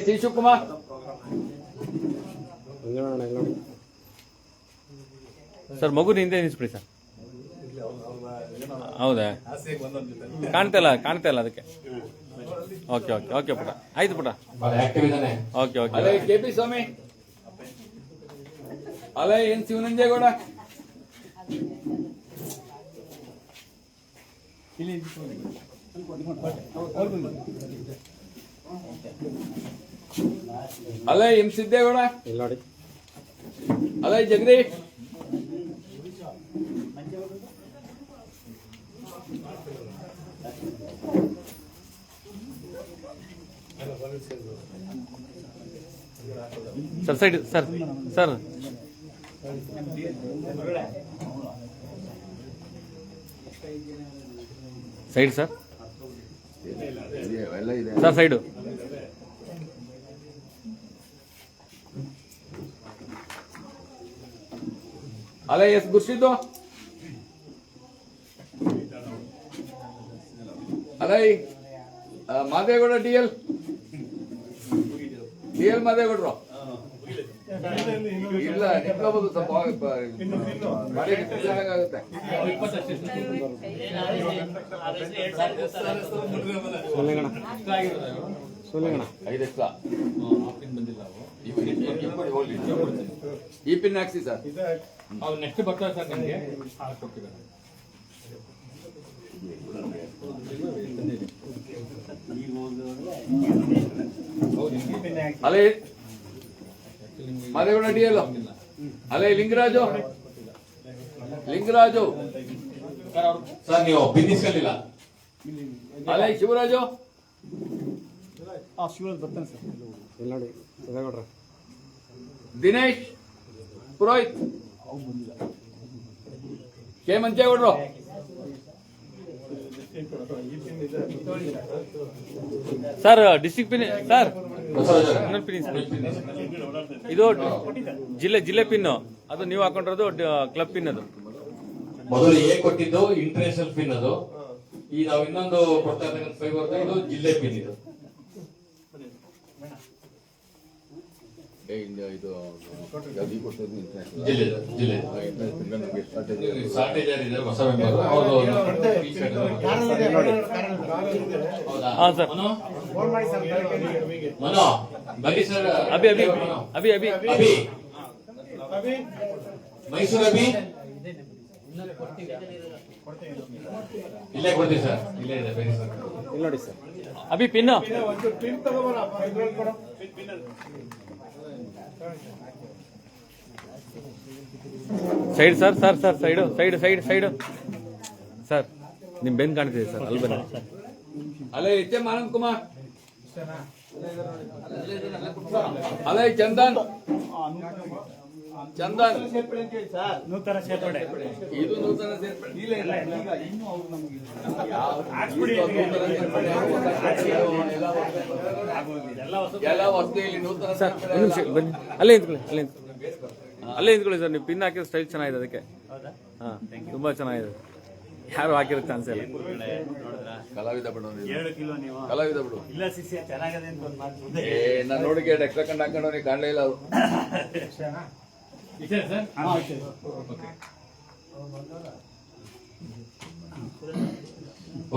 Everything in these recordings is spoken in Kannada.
ಟಿ ಶಿವಕುಮಾರ್. ಸರ್ ಮಗುನ ಹಿಂದೆ ನಿಲ್ಲಿಸ್ಬಿಡಿ ಸರ್. ಹೌದಾ, ಕಾಣ್ತಾ ಇಲ್ಲ ಅದಕ್ಕೆ. ಓಕೆ ಓಕೆ ಓಕೆ ಪುಟ, ಆಯ್ತು ಪುಟ. Okay okay. ಅಲೈ ಕೆ ಪಿ ಸ್ವಾಮಿ, ಅಲೈ ಎನ್ ಶಿವನಂಜೇಗೌಡ, ಅಲೈ ಎಂ ಸಿದ್ದೇಗೌಡ, ಅಲೈ Jagadish, sir side sir sir side sir sir side. ಅಲೈ ಎಸ್ ಗುರ್ಷಿದ್ದು, ಅಲೈ ಮಾದೇಗೌಡ ಡಿಎಲ್ ಮಾದೇಗೌಡರು ಇಲ್ಲ ನಿಂತ್ಕೋಬಹುದು, ಸ್ವಲ್ಪ ಆಗುತ್ತೆ. ಈ ಪಿನ್ ಹಾಕ್ಸಿ ಸರ್. ನೆಕ್ಸ್ಟ್ ಬರ್ತಾರೆ ಸರ್ ನಿಮಗೆ. ಅಲೇ ಮಾದೇಗೌಡ ಡಿಎಲ್, ಅಲೇ ಲಿಂಗರಾಜು ಸರ್ ನೀವು ಪಿನ್ನಿಸ್ಕಲಿಲ್ಲ. ಅಲೇ ಶಿವರಾಜು, ದಿನೇಶ್ ಪುರೋಹಿತ್, ಕೆ ಮಂಚೇಗೌಡರು, ಸರ್ ಡಿಸ್ಟ್ರಿಕ್ಟ್ ಪಿನ್ ಸರ್, ಇದು ಜಿಲ್ಲೆ ಪಿನ್, ಅದು ನೀವು ಹಾಕೊಂಡಿರೋದು ಕ್ಲಬ್ ಪಿನ್. ಅದು ಮೊದಲು ಎ ಕೊಟ್ಟಿದ್ದು ಇಂಟರ್ನ್ಯಾಷನಲ್ ಪಿನ್, ಅದು ಈ ನಾವು ಇನ್ನೊಂದು ಕೊಡ್ತಾ ಇರ್ತಕ್ಕಂಥ ಫೈಬರ್ ಇದು ಜಿಲ್ಲೆ ಪಿನ್. ಇದು ಶಾರ್ಟೇಜ್ ಯಾರಿದ್ದಾರೆ ಹೊಸ ಮೆಂಬರ್ ಮನೋ ಬನ್ನಿ ಸರ್. ಅಭಿ ಮೈಸೂರು ಅಭಿ ಇಲ್ಲೇ ಕೊಡ್ತೀವಿ ಸರ್, ಇಲ್ಲೇ ಇದೆ ಬನ್ನಿ ಸರ್. ಇಲ್ಲಿ ನೋಡಿ sir, Abhi pin side sir side sir, ನಿಮ್ ಬೆನ್ ಕಾಣ್ತಿದೆ ಸರ್, ಅಲ್ಲಿ ಬನ್ನಿ. ಅಲೇ ಎಚ್ ಎಂ ಆನಂದ್ ಕುಮಾರ್, ಅಲೇ ಚಂದನ್ ನೂತನ ಸೇರ್ಪಡೆ, ಇದು ನೂತನ ಸೇರ್ಪಡೆ. ಎಲ್ಲ ಹೊಸದಲ್ಲಿ ನೂತನ ಸರ್ ಒಂದು ನಿಮಿಷ ಬನ್ನಿ, ಅಲ್ಲೇ ನಿಂತ್ಕೊಳ್ಳಿ ಸರ್. ನೀವು ಪಿನ್ ಹಾಕಿರೋ ಸ್ಟೈಲ್ ಚೆನ್ನಾಗಿದೆ ಅದಕ್ಕೆ. ಹಾ, ತುಂಬಾ ಚೆನ್ನಾಗಿದೆ. ಯಾರು ಹಾಕಿರೋ ಚಾನ್ಸ್ ಇಲ್ಲ. ಕಲಾವಿದ ಬಿಡು, 2 ಕಿಲೋ ನೀವು ಕಲಾವಿದ ಬಿಡು. ಇಲ್ಲ ಶಿಷ್ಯ ಚೆನ್ನಾಗಿದೆ ಅಂತ ಒಂದು ಮಾತು. ನಾನು ನೋಡಿಕೆ ಎಕ್ಸ್ಟ್ರಾ ಕಂಡು ಹಾಕೊಂಡು ನೀನು ಕಾಣಲೇ ಇಲ್ಲ. ಅದು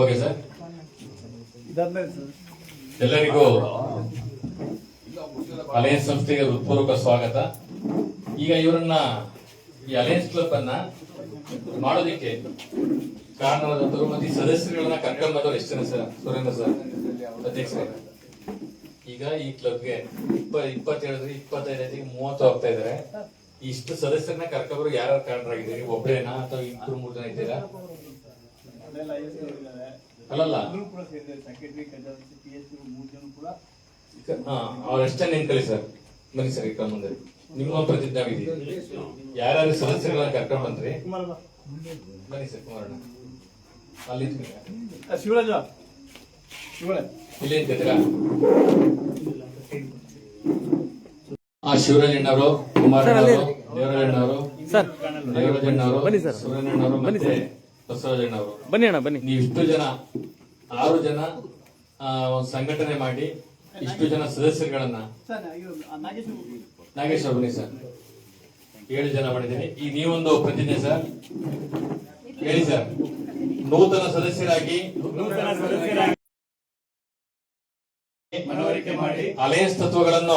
ಓಕೆ ಸರ್. ಎಲ್ಲರಿಗೂ ಅಲಯನ್ಸ್ ಸಂಸ್ಥೆಗೆ ಹೃತ್ಪೂರ್ವಕ ಸ್ವಾಗತ. ಈಗ ಇವರನ್ನ ಈ ಅಲಯನ್ಸ್ ಕ್ಲಬ್ ಅನ್ನ ಮಾಡೋದಿಕ್ಕೆ ಕಾರಣವಾದಂತರು ಮತ್ತೆ ಈ ಸದಸ್ಯರುಗಳನ್ನ ಕರ್ಕೊಂಡ್ಬಂದವರು ಎಷ್ಟು ಜನ ಸರ್? ಸುರೇಂದ್ರ ಸರ್ ಅಧ್ಯಕ್ಷರೇ. ಈಗ ಈ ಕ್ಲಬ್ಗೆ 27 25 30 ಹೋಗ್ತಾ ಇದಾರೆ. ಇಷ್ಟು ಸದಸ್ಯರನ್ನ ಕರ್ಕೊಂಡ್ರು ಯಾರು ಕಾರಣರಾಗಿದ್ದೀರಿ? ಒಬ್ಬರೇನಾ ಅಥವಾ 2-3 ಜನ ಇದ್ದೀರಾ? ಅಲ್ಲಲ್ಲ, ಅವ್ರಷ್ಟೇ ನಿಂತ್ಕೊಳ್ಳಿ ಸರ್. ಬನ್ನಿ ಸರ್, ಈಗ ಮುಂದೆ ನಿಮ್ಮ ಪ್ರತಿಜ್ಞಾವಿಧಿ. ಯಾರು ಸದಸ್ಯರುಗಳನ್ನ ಕರ್ಕೊಂಡ್ ಬಂದ್ರಿ? ಬನ್ನಿ ಸರ್, ಕುಮಾರಣ್ಣ ಅಲ್ಲಿ ಶಿವರಾಜ ಇಲ್ಲಿ ನಿಂತಿದ್ದೀರಾ? ಶಿವರಾಜಣ್ಣವರು, ಕುಮಾರಣ್ಣವರು, ದೇವರಾಜಣ್ಣವರು, ಬನ್ನಿ ಸರ್, ಸುರೇಂದ್ರಣ್ಣವರು ಮತ್ತೆ ಬಸವರಾಜಣ್ಣವರು. ಬನ್ನಿ ಅಣ್ಣ ಬನ್ನಿ. ನೀವು ಇಷ್ಟು ಜನ 6 ಜನ ಒಂದು ಸಂಘಟನೆ ಮಾಡಿ ಇಷ್ಟು ಜನ ಸದಸ್ಯರುಗಳನ್ನ ಸರ್ ಇವ್ರು ನಾಗೇಶ್ ನಾಗೇಶ್ ಅವರು ಬನ್ನಿ ಸರ್ 7 ಜನ ಮಾಡಿದ್ದೀನಿ. ಈಗ ನೀವೊಂದು ಪ್ರತಿಜ್ಞೆ ಸರ್ ಹೇಳಿ ಸರ್. ನೂತನ ಸದಸ್ಯರಾಗಿ ಮನವರಿಕೆ ಮಾಡಿ ಅಲಯನ್ಸ್ ತತ್ವಗಳನ್ನು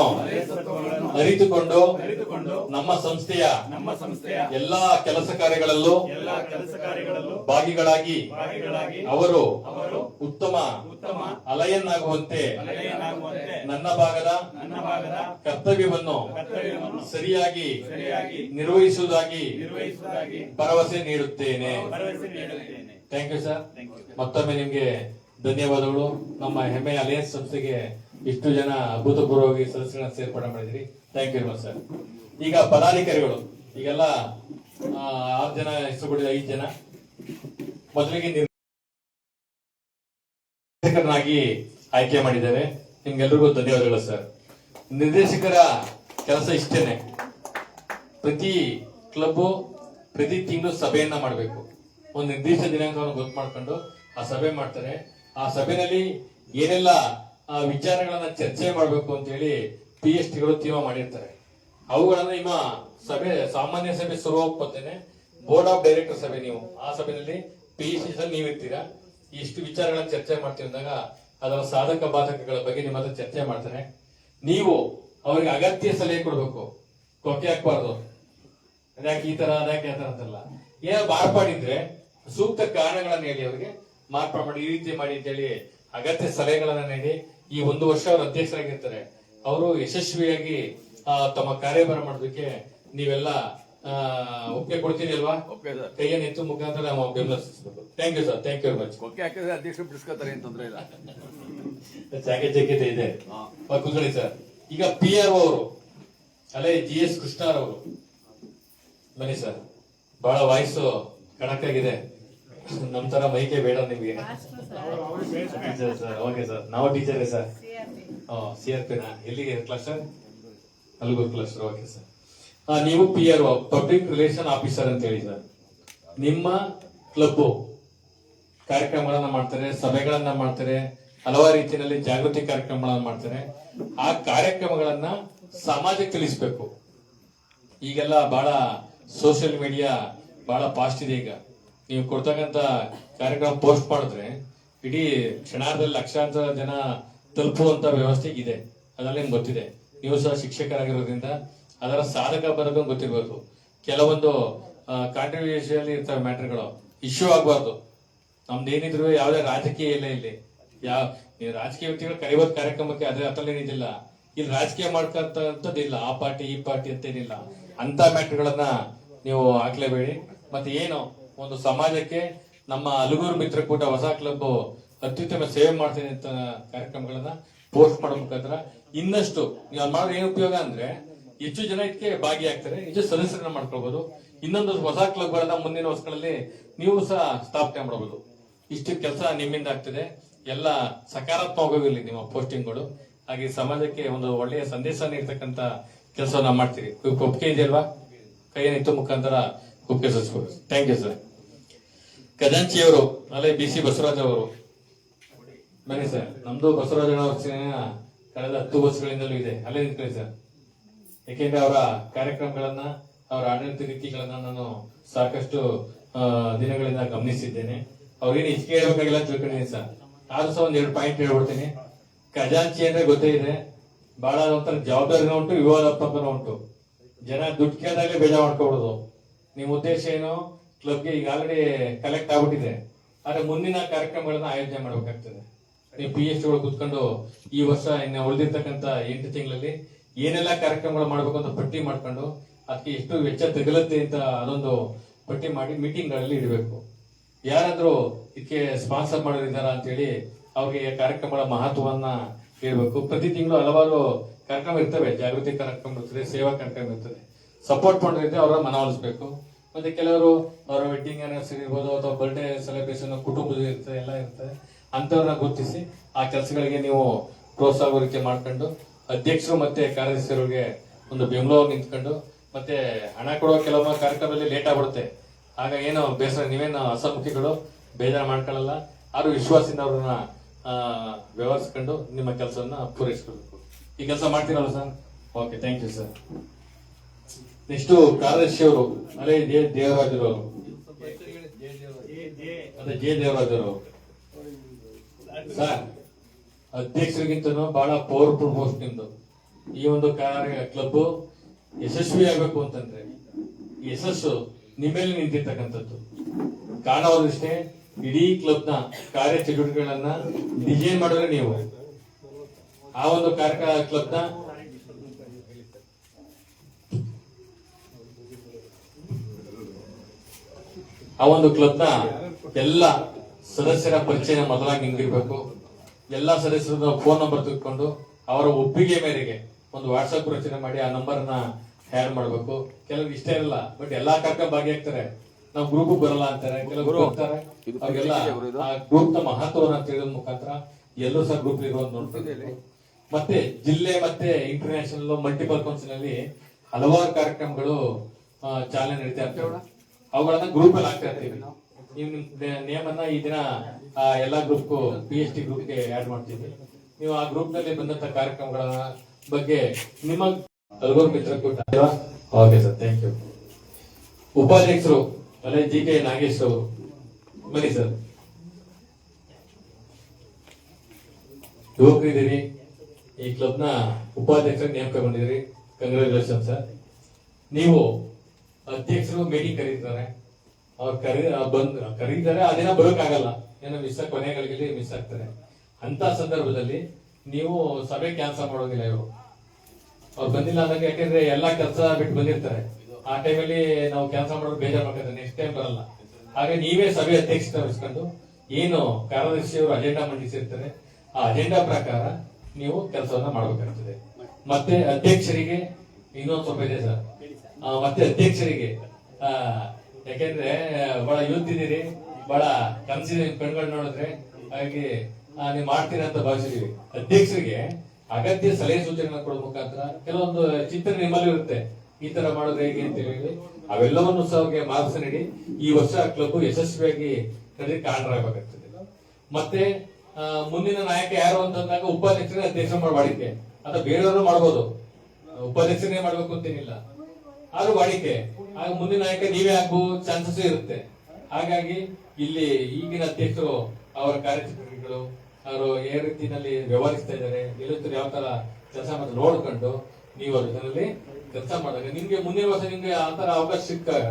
ಅರಿತುಕೊಂಡು ನಮ್ಮ ಸಂಸ್ಥೆಯ ಎಲ್ಲಾ ಕೆಲಸ ಕಾರ್ಯಗಳಲ್ಲೂ ಭಾಗಿಗಳಾಗಿ ಅವರು ಉತ್ತಮ ಅಲಯನ್ ಆಗುವಂತೆ ನನ್ನ ಭಾಗದ ಕರ್ತವ್ಯವನ್ನು ಸರಿಯಾಗಿ ನಿರ್ವಹಿಸುವುದಾಗಿ ಭರವಸೆ ನೀಡುತ್ತೇನೆ. Thank you sir. ಮತ್ತೊಮ್ಮೆ ನಿಮ್ಗೆ ಧನ್ಯವಾದಗಳು. ನಮ್ಮ ಹೆಮ್ಮೆ ಅಲಯನ್ಸ್ ಸಂಸ್ಥೆಗೆ ಇಷ್ಟು ಜನ ಅಭೂತಪೂರ್ವವಾಗಿ ಸದಸ್ಯರನ್ನ ಸೇರ್ಪಡೆ ಮಾಡಿದ್ರಿ. Thank you very much sir. ಈಗ ಪದಾಧಿಕಾರಿಗಳು ಈಗೆಲ್ಲ 6 ಜನ ಹೆಸರುಗಳಿದೆ, 5 ಜನ ಮೊದಲಿಗೆ ನಿರ್ದೇಶಕರನ್ನಾಗಿ ಆಯ್ಕೆ ಮಾಡಿದ್ದೇವೆ. ನಿಮ್ಗೆಲ್ರಿಗೂ ಧನ್ಯವಾದಗಳು ಸರ್. ನಿರ್ದೇಶಕರ ಕೆಲಸ ಇಷ್ಟೇನೆ, ಪ್ರತಿ ಕ್ಲಬ್ ಪ್ರತಿ ತಿಂಗಳು ಸಭೆಯನ್ನ ಮಾಡಬೇಕು. ಒಂದು ನಿರ್ದಿಷ್ಟ ದಿನಾಂಕವನ್ನು ಗೊತ್ತು ಮಾಡ್ಕೊಂಡು ಆ ಸಭೆ ಮಾಡ್ತಾರೆ. ಆ ಸಭೆಯಲ್ಲಿ ಏನೆಲ್ಲ ವಿಚಾರಗಳನ್ನ ಚರ್ಚೆ ಮಾಡಬೇಕು ಅಂತ ಹೇಳಿ PST ಗಳು ತೀರ್ಮಾನ ಮಾಡಿರ್ತಾರೆ. ಅವುಗಳನ್ನ ನಿಮ್ಮ ಸಭೆ ಸಾಮಾನ್ಯ ಸಭೆ ಶುರು ಹೋಗ್ತೇನೆ ಬೋರ್ಡ್ ಆಫ್ ಡೈರೆಕ್ಟರ್ ಸಭೆ, ನೀವು ಆ ಸಭೆಯಲ್ಲಿ PST ನೀವು ಇರ್ತೀರಾ. ಇಷ್ಟು ವಿಚಾರಗಳನ್ನ ಚರ್ಚೆ ಮಾಡ್ತೀವಿ ಅಂದಾಗ ಅದರ ಸಾಧಕ ಬಾಧಕಗಳ ಬಗ್ಗೆ ನಿಮ್ಮ ಹತ್ರ ಚರ್ಚೆ ಮಾಡ್ತಾರೆ. ನೀವು ಅವರಿಗೆ ಅಗತ್ಯ ಸಲಹೆ ಕೊಡ್ಬೇಕು, ಕೊಕ್ಕೆ ಹಾಕ್ಬಾರ್ದು. ಅದ್ಯಾಕೆ ಈ ತರ ಅದ್ಯಾಕೆ ಆ ತರ ಅಂತಲ್ಲ. ಏನೋ ಮಾರ್ಪಾಡಿದ್ರೆ ಸೂಕ್ತ ಕಾರಣಗಳನ್ನ ಹೇಳಿ ಅವರಿಗೆ ಮಾರ್ಪಾಡು ಮಾಡಿ, ಈ ರೀತಿ ಮಾಡಿ ಅಂತ ಹೇಳಿ ಅಗತ್ಯ ಸಲಹೆಗಳನ್ನ ನೀಡಿ. ಈ 1 ವರ್ಷ ಅವರು ಅಧ್ಯಕ್ಷರಾಗಿರ್ತಾರೆ. ಅವರು ಯಶಸ್ವಿಯಾಗಿ ತಮ್ಮ ಕಾರ್ಯಭಾರ ಮಾಡೋದಕ್ಕೆ ನೀವೆಲ್ಲ ಒಪ್ಪಿಗೆ ಕೊಡ್ತೀರಿ ಅಲ್ವಾ? ಕೈಯನ್ನು ಎತ್ತು ಮುಖಾಂತರ ನಾವು ಬೆಂಬಲಿಸಬೇಕು. Thank you sir. Thank you very much. ಕೊಕ್ಕೆ ಹಾಕಿದ್ರೆ ಅಧ್ಯಕ್ಷರು ಬಿಡಿಸ್ಕೊತಾರೆ ಏನ್ ತೊಂದ್ರೆ ಇಲ್ಲ. ಜಾಗ್ಯತೆ ಇದೆ. ಕೂತ್ಕೊಳ್ಳಿ ಸರ್. ಈಗ PRO ಅವರು ಅಲ್ಲೇ GS ಕೃಷ್ಣರವರು ಬನ್ನಿ ಸರ್. ಬಹಳ ವಾಯ್ಸು ಖಡಕ್ ಆಗಿದೆ. ನಮ್ ತರ ಮೈಕೆ ಬೇಡ ನಿಮ್ಗೆ. Sir okay sir. ನಾವು ಟೀಚರೇ ಸರ್. CRP ನಾ ಎಲ್ಲಿಗೆ ಕ್ಲಸ್ಟರ್? ಅಲ್ಗೂರ್ ಕ್ಲಸ್ಟರ್. Okay sir. ನೀವು PRO ಪಬ್ಲಿಕ್ ರಿಲೇಷನ್ ಆಫೀಸರ್ ಅಂತ ಹೇಳಿ ಸರ್. ನಿಮ್ಮ ಕ್ಲಬ್ ಕಾರ್ಯಕ್ರಮಗಳನ್ನ ಮಾಡ್ತಾರೆ, ಸಭೆಗಳನ್ನ ಮಾಡ್ತಾರೆ, ಹಲವಾರು ರೀತಿಯಲ್ಲಿ ಜಾಗೃತಿ ಕಾರ್ಯಕ್ರಮಗಳನ್ನ ಮಾಡ್ತಾರೆ. ಆ ಕಾರ್ಯಕ್ರಮಗಳನ್ನ ಸಮಾಜಕ್ಕೆ ತಿಳಿಸ್ಬೇಕು. ಈಗೆಲ್ಲ ಬಹಳ ಸೋಷಿಯಲ್ ಮೀಡಿಯಾ ಬಹಳ ಫಾಸ್ಟ್ ಇದೆ. ಈಗ ನೀವು ಕೊಡ್ತಕ್ಕಂತ ಕಾರ್ಯಕ್ರಮ ಪೋಸ್ಟ್ ಮಾಡಿದ್ರೆ ಇಡೀ ಕ್ಷಣಾರ್ಧದಲ್ಲಿ ಲಕ್ಷಾಂತರ ಜನ ತಲುಪುವಂತ ವ್ಯವಸ್ಥೆ ಇದೆ. ಅದರಲ್ಲಿ ನಿಮ್ಗೆ ಗೊತ್ತಿದೆ. ನೀವು ಸಹ ಶಿಕ್ಷಕರಾಗಿರೋದ್ರಿಂದ ಅದರ ಸಾಧಕ ಬಾಧಕ ಗೊತ್ತಿರ್ಬೇಕು. ಕೆಲವೊಂದು ಕಾಂಟ್ರವರ್ಷಿಯಲ್ ಇರ್ತವೆ ಮ್ಯಾಟರ್ಗಳು, ಇಶ್ಯೂ ಆಗಬಾರ್ದು. ನಮ್ದು ಏನಿದ್ರು ಯಾವುದೇ ರಾಜಕೀಯ ಇಲ್ಲ ಇಲ್ಲಿ. ರಾಜಕೀಯ ವ್ಯಕ್ತಿಗಳು ಕರೆಯೋದ್ ಕಾರ್ಯಕ್ರಮಕ್ಕೆ ಅದ್ರ ಅತಲೇನಿದಿಲ್ಲ. ಇಲ್ಲಿ ರಾಜಕೀಯ ಮಾಡ್ಕೊಂತದಿಲ್ಲ. ಆ ಪಾರ್ಟಿ ಈ ಪಾರ್ಟಿ ಅಂತ ಏನಿಲ್ಲ. ಅಂತ ಮ್ಯಾಟರ್ಗಳನ್ನ ನೀವು ಹಾಕ್ಲೇಬೇಡಿ. ಮತ್ತೆ ಏನು ಒಂದು ಸಮಾಜಕ್ಕೆ ನಮ್ಮ ಅಲಗೂರು ಮಿತ್ರಕೂಟ ಹೊಸ ಕ್ಲಬ್ ಅತ್ಯುತ್ತಮ ಸೇವೆ ಮಾಡ್ತೀನಿ ಅಂತ ಕಾರ್ಯಕ್ರಮಗಳನ್ನ ಪೋಸ್ಟ್ ಮಾಡೋ ಮುಖಾಂತರ ಇನ್ನಷ್ಟು ನೀವು ಮಾಡೋದು ಏನು ಉಪಯೋಗ ಅಂದ್ರೆ ಹೆಚ್ಚು ಜನ ಇದಕ್ಕೆ ಭಾಗಿಯಾಗ್ತಾರೆ, ಹೆಚ್ಚು ಸದಸ್ಯರನ್ನ ಮಾಡ್ಕೊಳ್ಬಹುದು. ಇನ್ನೊಂದು ಹೊಸ ಕ್ಲಬ್ಗಳನ್ನ ಮುಂದಿನ ವರ್ಷಗಳಲ್ಲಿ ನೀವು ಸಹ ಸ್ಥಾಪನೆ ಮಾಡಬಹುದು. ಇಷ್ಟು ಕೆಲಸ ನಿಮ್ಮಿಂದ ಆಗ್ತದೆ. ಎಲ್ಲ ಸಕಾರಾತ್ಮಕವಾಗಿರಲಿ ನಿಮ್ಮ ಪೋಸ್ಟಿಂಗ್ಗಳು. ಹಾಗೆ ಸಮಾಜಕ್ಕೆ ಒಂದು ಒಳ್ಳೆಯ ಸಂದೇಶ ನೀಡ್ತಕ್ಕಂತ ಕೆಲಸವನ್ನ ಮಾಡ್ತೀರಿ. ಒಪ್ಪಿಗೆ ಇದೆಯಲ್ವಾ? ಕೈಯನ್ನು ಎತ್ತು ಮುಖಾಂತರ ಒಪ್ಪಿಗೆ ಸಲ್ಲಿಸಬಹುದು. Thank you sir. ಖಜಾಂಚಿಯವರು ಅಲ್ಲೇ BC ಬಸವರಾಜ್ ಅವರು ಬನ್ನಿ ಸರ್. ನಮ್ದು ಬಸವರಾಜಣ್ಣ ಅವ್ರ ಕಳೆದ 10 ವರ್ಷಗಳಿಂದಲೂ ಇದೆ. ಅಲ್ಲೇ ನಿಂತ್ಕೊಳ್ಳಿ ಸರ್. ಯಾಕೆಂದ್ರೆ ಅವರ ಕಾರ್ಯಕ್ರಮಗಳನ್ನ, ಅವರ ಆಡಳಿತ ರೀತಿಗಳನ್ನ ನಾನು ಸಾಕಷ್ಟು ದಿನಗಳಿಂದ ಗಮನಿಸಿದ್ದೇನೆ. ಅವ್ರೇನು ಹೆಚ್ಚಿಗೆ ಹೇಳ್ಬೇಕಾಗಿಲ್ಲ ತಿಳ್ಕೊಂಡಿದ್ದೀನಿ ಸರ್. ಆದ್ರೂ ಸಹ 1-2 ಪಾಯಿಂಟ್ ಹೇಳ್ಬಿಡ್ತೀನಿ. ಖಜಾಂಚಿ ಅಂದ್ರೆ ಗೊತ್ತೇ ಇದೆ, ಬಹಳ ಒಂಥರ ಜವಾಬ್ದಾರಿನೂ ಉಂಟು, ವಿವಾದಾತ್ಮಕನೂ ಉಂಟು. ಜನ ದುಡ್ಡು ಕೇಳಿದಾಗಲೇ ಬೇಜಾರು ಮಾಡ್ಕೊಬಿಡುದು. ನಿಮ್ ಉದ್ದೇಶ ಏನು? ಕ್ಲಬ್ಗೆ ಈಗ ಆಲ್ರೆಡಿ ಕಲೆಕ್ಟ್ ಆಗ್ಬಿಟ್ಟಿದೆ, ಆದ್ರೆ ಮುಂದಿನ ಕಾರ್ಯಕ್ರಮಗಳನ್ನ ಆಯೋಜನೆ ಮಾಡಬೇಕಾಗ್ತದೆ. ನೀವು PST ಗಳು ಕುತ್ಕೊಂಡು ಈ ವರ್ಷ ಇನ್ನು ಉಳಿದಿರ್ತಕ್ಕಂಥ 8 ತಿಂಗಳಲ್ಲಿ ಏನೆಲ್ಲ ಕಾರ್ಯಕ್ರಮಗಳು ಮಾಡ್ಬೇಕು ಅಂತ ಪಟ್ಟಿ ಮಾಡ್ಕೊಂಡು ಅದಕ್ಕೆ ಎಷ್ಟು ವೆಚ್ಚ ತಗಲುತ್ತೆ ಅಂತ ಅದೊಂದು ಪಟ್ಟಿ ಮಾಡಿ ಮೀಟಿಂಗ್ ಗಳಲ್ಲಿ ಇಡಬೇಕು. ಯಾರಾದ್ರೂ ಇದಕ್ಕೆ ಸ್ಪಾನ್ಸರ್ ಮಾಡೋರಿದ್ದಾರಾ ಅಂತ ಹೇಳಿ ಅವ್ರಿಗೆ ಕಾರ್ಯಕ್ರಮಗಳ ಮಹತ್ವವನ್ನ ಹೇಳ್ಬೇಕು. ಪ್ರತಿ ತಿಂಗಳು ಹಲವಾರು ಕಾರ್ಯಕ್ರಮ ಇರ್ತವೆ. ಜಾಗೃತಿ ಕಾರ್ಯಕ್ರಮ ಇರ್ತದೆ, ಸೇವಾ ಕಾರ್ಯಕ್ರಮ ಇರ್ತದೆ. ಸಪೋರ್ಟ್ ಮಾಡೋದ್ರಿಂದ ಅವರ ಮನವೊಲಿಸಬೇಕು. ಮತ್ತೆ ಕೆಲವರು ಅವರ ವೆಡ್ಡಿಂಗ್ ಆನಿವರ್ಸರಿ ಇರ್ಬೋದು ಅಥವಾ ಬರ್ಡೇ ಸೆಲೆಬ್ರೇಷನ್ ಕುಟುಂಬದ ಇರ್ತದೆ, ಎಲ್ಲ ಇರ್ತದೆ. ಅಂತವ್ರನ್ನ ಗುರುತಿಸಿ ಆ ಕೆಲಸಗಳಿಗೆ ನೀವು ಪ್ರೋತ್ಸಾಹ ರೀತಿ ಮಾಡ್ಕೊಂಡು ಅಧ್ಯಕ್ಷರು ಮತ್ತೆ ಕಾರ್ಯದರ್ಶಿಯವರಿಗೆ ಒಂದು ಬೆಂಬಲವಾಗಿ ನಿಂತ್ಕೊಂಡು, ಮತ್ತೆ ಹಣ ಕೊಡುವ ಕೆಲವೊಂದು ಕಾರ್ಯಕ್ರಮದಲ್ಲಿ ಲೇಟ್ ಆಗ್ಬಿಡುತ್ತೆ. ಆಗ ಏನು ಬೇಸರ, ನೀವೇನು ಅಸಮುಖಿಗಳು ಬೇಜಾರು ಮಾಡ್ಕೊಳ್ಳಲ್ಲ. ಆದ್ರೂ ವಿಶ್ವಾಸದಿಂದ ಅವ್ರನ್ನ ವ್ಯವಹರಿಸ್ಕೊಂಡು ನಿಮ್ಮ ಕೆಲಸವನ್ನ ಪೂರೈಸ್ಕೊಳ್ಬೇಕು. ಈ ಕೆಲಸ ಮಾಡ್ತೀರಲ್ಲ sir? Okay, thank you sir. Next ಕಾರ್ಯದರ್ಶಿ ಅವರು ಅಲ್ಲೇ ದೇವರಾಜರು ಅವರು, ಅದೇ ಜೆ ದೇವರಾಜರು ಸರ್, ಅಧ್ಯಕ್ಷರಿಗಿಂತ ಬಹಳ ಪವರ್ಫುಲ್ ಪೋಸ್ಟ್ ನಿಮ್ದು. ಈ ಒಂದು ಕ್ಲಬ್ ಯಶಸ್ವಿ ಆಗ್ಬೇಕು ಅಂತಂದ್ರೆ ಯಶಸ್ಸು ನಿಮ್ಮೇಲೆ ನಿಂತಿರ್ತಕ್ಕಂಥದ್ದು. ಕಾರಣವಾದಷ್ಟೇ ಇಡೀ ಕ್ಲಬ್ ನ ಕಾರ್ಯ ಚಟುವಟಿಕೆಗಳನ್ನ ಡಿಸೈನ್ ಮಾಡಿದ್ರೆ ನೀವು ಆ ಒಂದು ಕ್ಲಬ್ ನ ಎಲ್ಲ ಸದಸ್ಯರ ಪರಿಚಯ ಮೊದಲಾಗಿ ನಿಂಗಿರ್ಬೇಕು. ಎಲ್ಲಾ ಸದಸ್ಯರ ಫೋನ್ ನಂಬರ್ ತೆಗೆದುಕೊಂಡು ಅವರ ಒಪ್ಪಿಗೆ ಮೇರೆಗೆ ಒಂದು ವಾಟ್ಸ್ಆಪ್ ರಚನೆ ಮಾಡಿ ಆ ನಂಬರ್ ನ ಹ್ಯಾಡ್ ಮಾಡ್ಬೇಕು. ಕೆಲವ್ರು ಇಷ್ಟ ಇರಲ್ಲ, ಬಟ್ ಎಲ್ಲಾ ಕಾರ್ಯಕ್ರಮ ಭಾಗಿಯಾಗ್ತಾರೆ, ನಾವು ಗ್ರೂಪ್ ಬರಲ್ಲ ಅಂತಾರೆ, ಕೆಲವರು ಹೋಗ್ತಾರೆ. ಅವ್ರಿಗೆಲ್ಲ ಆ ಗ್ರೂಪ್ ನ ಮಹತ್ವವನ್ನ ತಿಳಿದ ಮುಖಾಂತರ ಎಲ್ಲರೂ ಸಹ ಗ್ರೂಪ್ ಇರುವಂತ ನೋಡ್ಬೇಕು. ಮತ್ತೆ ಜಿಲ್ಲೆ ಮತ್ತೆ ಇಂಟರ್ನ್ಯಾಷನಲ್ ಮಲ್ಟಿಪಲ್ ಕೌನ್ಸಿಲ್ ಅಲ್ಲಿ ಹಲವಾರು ಕಾರ್ಯಕ್ರಮಗಳು ಚಾಲನೆ ನಡೀತಾ ಇರ್ತವೆ. ಅವುಗಳನ್ನ ಗ್ರೂಪ್ ಅಲ್ಲಿ ಹಾಕ್ತಾ ಇರ್ತೀವಿ. ನೀವು ನಿಮ್ ನೇಮನ್ನ ಈ ದಿನ ಎಲ್ಲಾ ಗ್ರೂಪ್ PST ಗ್ರೂಪ್ ಗೆ ಆಡ್ ಮಾಡ್ತೀವಿ. ನೀವು ಆ ಗ್ರೂಪ್ ನಲ್ಲಿ ಬಂದಂತ ಕಾರ್ಯಕ್ರಮಗಳ ಬಗ್ಗೆ ನಿಮ್ಮ ಹಲವಾರು ಮಿತ್ರಕೂಟ. Okay sir, thank you. ಉಪಾಧ್ಯಕ್ಷರು ಅಲ್ಲೇ GK ನಾಗೇಶ್ ಅವರು ಬನ್ನಿ ಸರ್. ಯುವಕರಿದ್ದೀರಿ, ಈ ಕ್ಲಬ್ ನ ಉಪಾಧ್ಯಕ್ಷರ ನೇಮಕಗೊಂಡಿದ್ದೀರಿ, ಕಂಗ್ರಾಚುಲೇಷನ್ ಸರ್. ನೀವು ಅಧ್ಯಕ್ಷರು ಮೀಟಿಂಗ್ ಕರೀತಾರೆ, ಅವ್ರು ಕರೀತಾರೆ, ಆ ದಿನ ಬರೋಕ್ಕಾಗಲ್ಲ, ಏನೋ ಕೊನೆಗಳಿಗೆ ಮಿಸ್ ಆಗ್ತಾರೆ. ಅಂತ ಸಂದರ್ಭದಲ್ಲಿ ನೀವು ಸಭೆ ಕ್ಯಾನ್ಸಲ್ ಮಾಡೋದಿಲ್ಲ. ಇವರು ಅವ್ರು ಬಂದಿಲ್ಲ ಅಂದಾಗ, ಯಾಕೆಂದ್ರೆ ಎಲ್ಲಾ ಕೆಲಸ ಬಿಟ್ಟು ಬಂದಿರ್ತಾರೆ, ಆ ಟೈಮಲ್ಲಿ ನಾವು ಕ್ಯಾನ್ಸಲ್ ಮಾಡೋದು ಬೇಜಾರು ಮಾಡ್ತಾರೆ, ನೆಕ್ಸ್ಟ್ ಟೈಮ್ ಬರಲ್ಲ. ಹಾಗೆ ನೀವೇ ಸಭೆ ಅಧ್ಯಕ್ಷತೆ ವಹಿಸ್ಕೊಂಡು ಏನು ಕಾರ್ಯದರ್ಶಿ ಅವರು ಅಜೆಂಡಾ ಮಂಡಿಸಿರ್ತಾರೆ ಆ ಅಜೆಂಡಾ ಪ್ರಕಾರ ನೀವು ಕೆಲಸವನ್ನ ಮಾಡಬೇಕಾಗ್ತದೆ. ಮತ್ತೆ ಅಧ್ಯಕ್ಷರಿಗೆ ಇನ್ನೊಂದು ಸ್ವಲ್ಪ ಇದೆ ಸರ್, ಮತ್ತೆ ಅಧ್ಯಕ್ಷರಿಗೆ ಯಾಕೆಂದ್ರೆ ಬಹಳ ಯೂತ್ ಇದೀರಿ, ಬಹಳ ಕನಸಿದೆ ಕಣ್ಗಳು ನೋಡಿದ್ರೆ, ಹಾಗೆ ನೀವು ಮಾಡ್ತೀರಾ ಅಂತ ಭಾವಿಸಿದೀವಿ. ಅಧ್ಯಕ್ಷರಿಗೆ ಅಗತ್ಯ ಸಲಹೆ ಸೂಚನೆಗಳನ್ನ ಕೊಡೋ ಮುಖಾಂತರ ಕೆಲವೊಂದು ಚಿಂತನೆ ನಿಮ್ಮಲ್ಲಿ ಇರುತ್ತೆ, ಈ ತರ ಮಾಡಿದ್ರೆ ಹೇಗೆ ಅಂತ ಹೇಳಿ ಅವೆಲ್ಲವನ್ನು ಸಹ ಅವ್ರಿಗೆ ಮಾರ್ಗದರ್ಶನ ನೀಡಿ ಈ ವರ್ಷ ಕ್ಲಬ್ ಯಶಸ್ವಿಯಾಗಿ ನಡೆಯಕ್ಕೆ ಕಾರಣರಾಗಬೇಕಾಗ್ತದೆ. ಮತ್ತೆ ಮುಂದಿನ ನಾಯಕ ಯಾರು ಅಂತಂದಾಗ ಉಪಾಧ್ಯಕ್ಷರೇ ಅಧ್ಯಕ್ಷ ಮಾಡೋ ವಾಡಿಕೆ, ಅಥವಾ ಬೇರೆಯವರು ಮಾಡ್ಬೋದು, ಉಪಾಧ್ಯಕ್ಷರೇ ಮಾಡ್ಬೇಕು ಅಂತೇನಿಲ್ಲ, ಆದ್ರೂ ವಾಡಿಕೆ. ಆಗ ಮುಂದಿನ ನಾಯಕ ನೀವೇ ಆಗೋ ಚಾನ್ಸಸ್ ಇರುತ್ತೆ. ಹಾಗಾಗಿ ಇಲ್ಲಿ ಈಗಿನ ಅಧ್ಯಕ್ಷರು ಅವರ ಕಾರ್ಯಚಟುವಟಿಕೆಗಳು, ಅವರು ಯಾವ ರೀತಿಯಲ್ಲಿ ವ್ಯವಹರಿಸ್ತಾ ಇದ್ದಾರೆ, ಎಲ್ಲರೂ ಯಾವ ತರ ಕೆಲಸ ಮಾಡಿ ನೋಡ್ಕೊಂಡು ನೀವು ಅದರಲ್ಲಿ ಕೆಲಸ ಮಾಡಿದಾಗ ನಿಮ್ಗೆ ಮುಂದಿನ ವರ್ಷ ನಿಮ್ಗೆ ಆ ತರ ಅವಕಾಶ ಸಿಕ್ಕಾಗ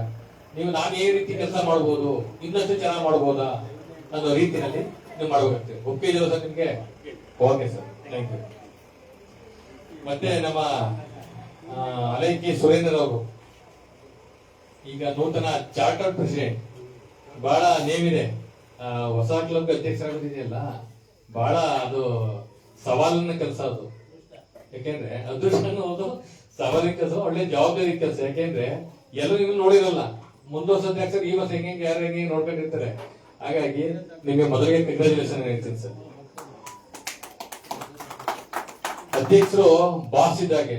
ನೀವು ನಾನು ಈ ರೀತಿ ಕೆಲಸ ಮಾಡ್ಬೋದು, ಇನ್ನಷ್ಟು ಚೆನ್ನಾಗಿ ಮಾಡ್ಬೋದಾ ಅನ್ನೋ ರೀತಿಯಲ್ಲಿ ನೀವು ಮಾಡಬೇಕಾಗ್ತದೆ. ಒಪ್ಪಿಗೆ ಇದೆಯಲ್ಲ ಸರ್ ನಿಮ್ಗೆ? Okay sir, thank you. ಮತ್ತೆ ನಮ್ಮ ಅಲೈಕಿ ಸುರೇಂದ್ರ ಅವರು ಈಗ ನೂತನ ಚಾರ್ಟರ್ಡ್ ಪ್ರೆಸಿಡೆಂಟ್, ಬಹಳ ನೇಮ್ ಇದೆ. ಹೊಸ ಕ್ಲಬ್ ಅಧ್ಯಕ್ಷರಾಗೋದಿದೆಯಲ್ಲ, ಬಹಳ ಅದು ಸವಾಲಿನ ಕೆಲಸ ಅದು. ಯಾಕೆಂದ್ರೆ ಅದೃಷ್ಟ ಅನ್ನೋದು ಸವಾಲಿನ ಕೆಲಸ, ಒಳ್ಳೆ ಜವಾಬ್ದಾರಿ ಕೆಲಸ. ಯಾಕೆಂದ್ರೆ ಎಲ್ಲರೂ ನೀವು ನೋಡಿರಲ್ಲ, ಮುಂದೊಂದು ಅಧ್ಯಕ್ಷರು ಈ ವರ್ಷ ಹೆಂಗೆ ಯಾರು ಹೆಂಗೆ ನೋಡ್ಕೊಂಡಿರ್ತಾರೆ. ಹಾಗಾಗಿ ನಿಮಗೆ ಮೊದಲಿಗೆ ಕಂಗ್ರಾಚುಲೇಷನ್ ಹೇಳ್ತೀನಿ ಸರ್. ಅಧ್ಯಕ್ಷರು ಬಾಸ್ ಇದ್ದಾಗೆ,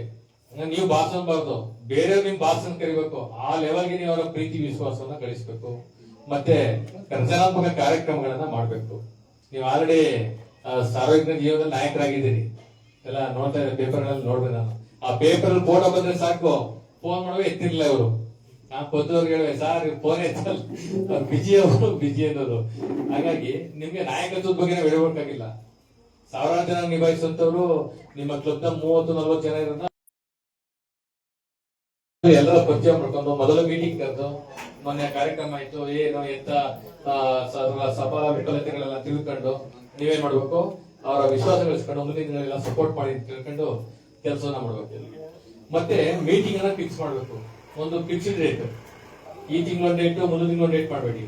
ನೀವು ಬಾಸ್ ಅನ್ಬಾರ್ದು, ಬೇರೆಯವ್ರು ನಿಮ್ ಬಾಸ್ ಅನ್ನು ಕರಿಬೇಕು. ಆ ಲೆವೆಲ್ಗೆ ನೀವು ಅವರ ಪ್ರೀತಿ ವಿಶ್ವಾಸವನ್ನ ಗಳಿಸಬೇಕು. ಮತ್ತೆ ರಚನಾತ್ಮಕ ಕಾರ್ಯಕ್ರಮಗಳನ್ನ ಮಾಡ್ಬೇಕು. ನೀವು ಆಲ್ರೆಡಿ ಸಾರ್ವಜನಿಕ ಜೀವನದಲ್ಲಿ ನಾಯಕರಾಗಿದ್ದೀರಿ, ಎಲ್ಲ ನೋಡ್ತಾ ಇದ್ದಾರೆ, ಪೇಪರ್ಗಳಲ್ಲಿ ನೋಡ್ಬೇಕು. ನಾನು ಆ ಪೇಪರ್ ಫೋಟೋ ಬಂದ್ರೆ ಸಾಕು, ಫೋನ್ ಮಾಡುವ ಎತ್ತಿರ್ಲಿಲ್ಲ ಇವರು. ಪದ್ದವ್ರಿಗೆ ಹೇಳುವೆ, ಸಾರ್ ಫೋನ್ ಎತ್ತಲ್ಲ, ಅವ್ರು ಬಿಜಿ ಅನ್ನೋದು. ಹಾಗಾಗಿ ನಿಮ್ಗೆ ನಾಯಕತ್ವದ ಬಗ್ಗೆ ನಾವು ಹೇಳ್ಬೇಕಾಗಿಲ್ಲ. ಸಾವಿರಾರು ಜನ ನಿಭಾಯಿಸುವಂತವ್ರು ನಿಮ್ಮ ಕ್ಲಬ್ ನ 30-40 ಜನ ಇರೋದ ಎಲ್ಲರ ಪರಿಚಯ ಮಾಡ್ಕೊಂಡು ಮೊದಲ ಮೀಟಿಂಗ್ ಕರೆದು, ಮೊನ್ನೆ ಕಾರ್ಯಕ್ರಮ ಆಯ್ತು, ಏನು ಎಂತ ಸಭಾ ವಿಫಲತೆಗಳೆಲ್ಲ ತಿಳ್ಕೊಂಡು ನೀವೇನ್ ಮಾಡ್ಬೇಕು, ಅವರ ವಿಶ್ವಾಸ ಗಳಿಸ್ಕೊಂಡು ಮುಂದಿನ ದಿನಗಳೆಲ್ಲ ಸಪೋರ್ಟ್ ಮಾಡಿ ತಿಳ್ಕೊಂಡು ಕೆಲಸವನ್ನ ಮಾಡ್ಬೇಕು. ಮತ್ತೆ ಮೀಟಿಂಗ್ ಅನ್ನ ಫಿಕ್ಸ್ ಮಾಡ್ಬೇಕು, ಒಂದು ಫಿಕ್ಸ್ಡ್ ಡೇಟ್. ಈ ತಿಂಗಳ ಡೇಟ್, ಮುಂದಿನ ತಿಂಗಳ ಡೇಟ್ ಮಾಡಬೇಡಿ.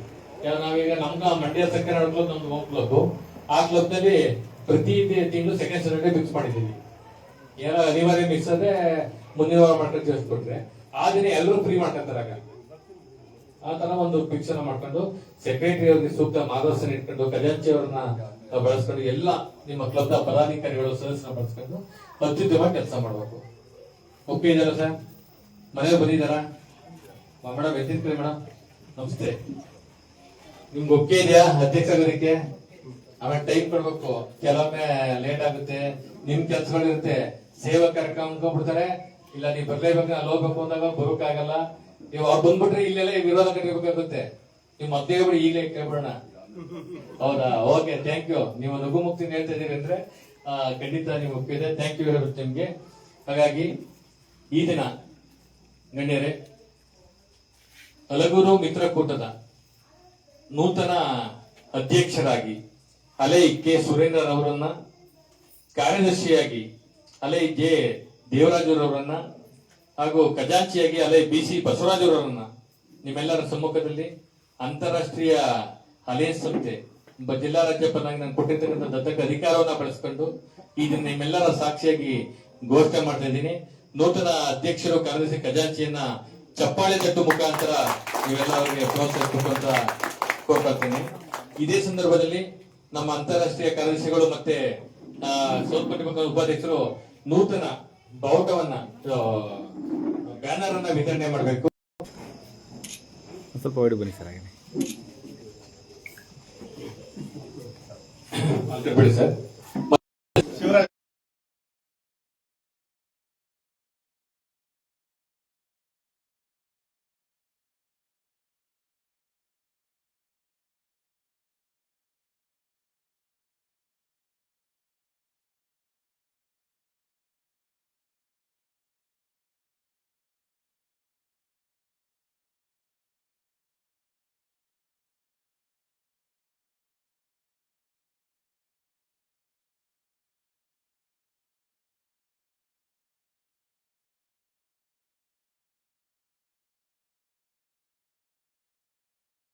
ನಾವೀಗ ನಮ್ಗ ಮಂಡ್ಯ ಸಕ್ಕರೆ ಕ್ಲಬ್, ನಮ್ದು ಹೋಮ್ ಕ್ಲಬ್, ಆ ಕ್ಲಬ್ ನಲ್ಲಿ ಪ್ರತಿ ತಿಂಗಳು ಸೆಕೆಂಡ್ ಸ್ಯಾಟರ್ಡೆ ಫಿಕ್ಸ್ ಮಾಡಿದ್ದೀವಿ. ಏನೋ ಅನಿವಾರ್ಯ ಮಿಕ್ಸ್ ಆದ್ರೆ ಮುಂದಿನ ವಾರ ಮಾಡ್ಕೊಂಡು ತಿಳಿಸ್ಕೊಟ್ರೆ ಆ ದಿನ ಎಲ್ಲರೂ ಫ್ರೀ ಮಾಡ್ಕೊಂತಾರಾಗ. ಆ ತರ ಒಂದು ಫಿಕ್ಸ್ ಅನ್ನ ಮಾಡ್ಕೊಂಡು ಸೆಕ್ರೆಟರಿ ಅವ್ರಿಗೆ ಸೂಕ್ತ ಮಾರ್ಗದರ್ಶನ ಇಟ್ಕೊಂಡು, ಖಜಾಂಚಿ ಅವ್ರನ್ನ ಬಳಸ್ಕೊಂಡು, ಎಲ್ಲ ನಿಮ್ಮ ಕ್ಲಬ್ ನ ಪದಾಧಿಕಾರಿಗಳು ಸದಸ್ಯರನ್ನ ಬಳಸ್ಕೊಂಡು ಅತ್ಯುತ್ತಮವಾಗಿ ಕೆಲಸ ಮಾಡ್ಬೇಕು. ಒಪ್ಪಿ ಇದಾರ ಸರ್? ಮನೆಗೆ ಬಂದಿದ್ದಾರಾ ಮೇಡಮ್? ಎತ್ತಿರ್ತೀರಿ ಮೇಡಮ್, ನಮಸ್ತೆ. ನಿಮ್ಗೆ ಒಪ್ಪಿಗೆ ಇದೆಯಾ ಅಧ್ಯಕ್ಷ ಆಗೋದಕ್ಕೆ? ಆಮೇಲೆ ಟೈಮ್ ಕೊಡ್ಬೇಕು, ಕೆಲವೊಮ್ಮೆ ಲೇಟ್ ಆಗುತ್ತೆ, ನಿಮ್ ಕೆಲ್ಸಗಳಿರುತ್ತೆ, ಸೇವಾ ಕಾರ್ಯಕ್ರಮ ಅನ್ಕೊಂಡ್ಬಿಡ್ತಾರೆ, ಇಲ್ಲ ನೀವು ಬರ್ಲೇಬೇಕು ಅಲ್ಲಿ ಹೋಗ್ಬೇಕು ಅಂದಾಗ ಬರೋಕ್ಕಾಗಲ್ಲ. ನೀವು ಅವ್ರು ಬಂದ್ಬಿಟ್ರೆ ಇಲ್ಲೆಲ್ಲ ವಿರೋಧ ಕಟ್ಟಿರ್ಬೇಕಾಗುತ್ತೆ. ನೀವು ಮದ್ದೆ ಬಿಡಿ ಈಗಲೇ ಕೇಳ್ಬಿಡೋಣ. ಹೌದಾ? Okay, thank you. ನೀವು ಲಘು ಮುಕ್ತಿ ಹೇಳ್ತಾ ಇದೀರಿ ಅಂದ್ರೆ ಖಂಡಿತ ನೀವು ಒಪ್ಪಿದೆ. ಥ್ಯಾಂಕ್ ಯು ನಿಮ್ಗೆ. ಹಾಗಾಗಿ ಈ ದಿನ ಗಣ್ಯರೇ, ಹಲಗೂರು ಮಿತ್ರಕೂಟದ ನೂತನ ಅಧ್ಯಕ್ಷರಾಗಿ ಅಲೈ ಕೆ ಸುರೇಂದ್ರರವರನ್ನ, ಕಾರ್ಯದರ್ಶಿಯಾಗಿ ಅಲೈ ಜೆ ದೇವರಾಜರವರನ್ನ ಹಾಗೂ ಖಜಾಂಚಿಯಾಗಿ ಅಲೈ BC ಬಸವರಾಜರವರನ್ನ ನಿಮ್ಮೆಲ್ಲರ ಸಮ್ಮುಖದಲ್ಲಿ ಅಂತಾರಾಷ್ಟ್ರೀಯ ಅಲಯನ್ಸ್ ಸಂಸ್ಥೆ ಜಿಲ್ಲಾ ರಾಜ್ಯಪಾಲನಾಗಿ ನಾನು ಕೊಟ್ಟಿರ್ತಕ್ಕಂಥ ದತ್ತಕ ಅಧಿಕಾರವನ್ನ ಬಳಸಿಕೊಂಡು ಈ ದಿನ ನಿಮ್ಮೆಲ್ಲರ ಸಾಕ್ಷಿಯಾಗಿ ಘೋಷಣೆ ಮಾಡ್ತಾ ಇದ್ದೀನಿ. ನೂತನ ಅಧ್ಯಕ್ಷರು ಕಾರ್ಯದರ್ಶಿ ಖಜಾಂಚಿಯನ್ನ ಚಪ್ಪಾಳೆ ತಟ್ಟು ಮುಖಾಂತರ ನೀವೆಲ್ಲ ಅವರಿಗೆ ಪ್ರೋತ್ಸಾಹಿಸಬೇಕು ಅಂತ ಕೋರ್ಕೊಳ್ತೀನಿ. ಇದೇ ಸಂದರ್ಭದಲ್ಲಿ ನಮ್ಮ ಅಂತಾರಾಷ್ಟ್ರೀಯ ಕಾರ್ಯದರ್ಶಿಗಳು ಮತ್ತೆ ಸೌತ್ಪಟ್ಟಿ ಉಪಾಧ್ಯಕ್ಷರು ನೂತನ ಬಾವುಟವನ್ನ ಬ್ಯಾನರ್ ಅನ್ನ ವಿತರಣೆ ಮಾಡಬೇಕು. ಸ್ವಲ್ಪ ಹೊರಡಿ ಬನ್ನಿ ಸರ್. ಹಾಗೆ ಅಂತ ಬಿಡಿ ಸರ್.